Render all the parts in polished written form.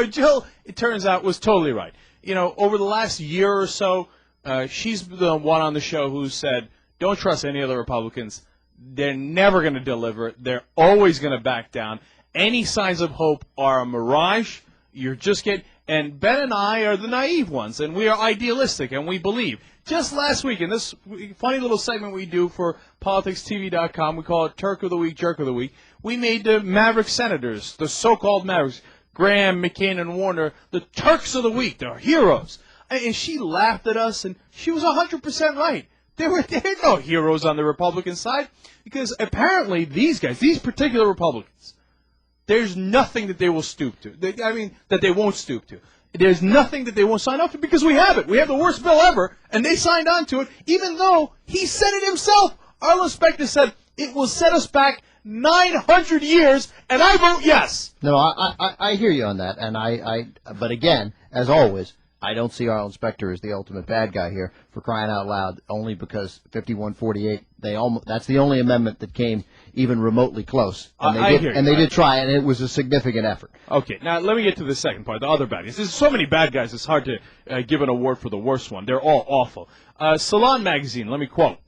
Jill, it turns out, was totally right. Over the last year or so, she's the one on the show who said, don't trust any of the Republicans. They're never going to deliver. They're always going to back down. Any signs of hope are a mirage. You're just getting... And Ben and I are the naive ones, and we are idealistic, and we believe. Just last week, in this funny little segment we do for PoliticsTV.com, we call it Turk of the Week, Jerk of the Week, we made the Maverick Senators, the so-called Mavericks, Graham, McCain, and Warner, the Turks of the Week, they're heroes. And she laughed at us, and she was 100% right. There are no heroes on the Republican side, because apparently these guys, these particular Republicans, there's nothing that they will stoop to. That they won't stoop to. There's nothing that they won't sign up to because we have it. We have the worst bill ever, and they signed on to it, even though he said it himself. Arlen Specter said it will set us back 900 years, and I vote yes. No, I hear you on that, and but again, as always, I don't see Arlen Specter as the ultimate bad guy here, for crying out loud, only because 51-48, that's the only amendment that came even remotely close. And they did try, and it was a significant effort. Okay, now let me get to the second part, the other bad guys. There's so many bad guys, it's hard to give an award for the worst one. They're all awful. Salon magazine, let me quote.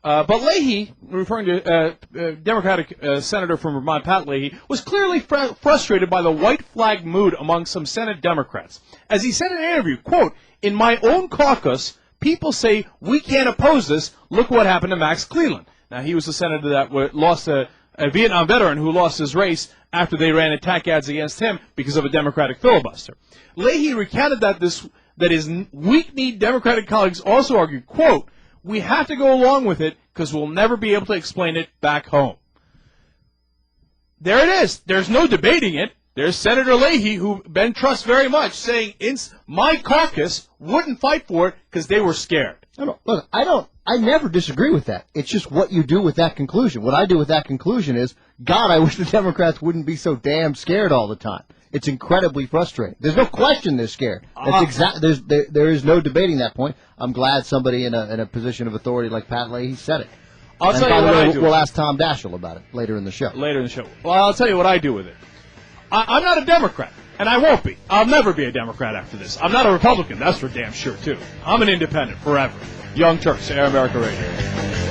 But Leahy, referring to Democratic Senator from Vermont, Pat Leahy, was clearly frustrated by the white flag mood among some Senate Democrats. As he said in an interview, quote, "In my own caucus, people say we can't oppose this. Look what happened to Max Cleland." Now, he was a senator that lost a Vietnam veteran who lost his race after they ran attack ads against him because of a Democratic filibuster. Leahy recounted that his weak-kneed Democratic colleagues also argued, quote, "We have to go along with it because we'll never be able to explain it back home." There it is. There's no debating it. There's Senator Leahy, who Ben trusts very much, saying my caucus wouldn't fight for it because they were scared. Look, I never disagree with that. It's just what you do with that conclusion. What I do with that conclusion is, God, I wish the Democrats wouldn't be so damn scared all the time. It's incredibly frustrating. There's no question they're scared. There is no debating that point. I'm glad somebody in a position of authority like Pat Leahy said it. I'll tell you what I do. We'll ask Tom Daschle about it later in the show. Well, I'll tell you what I do with it. I'm not a Democrat, and I won't be. I'll never be a Democrat after this. I'm not a Republican. That's for damn sure, too. I'm an independent forever. Young Turks, Air America Radio.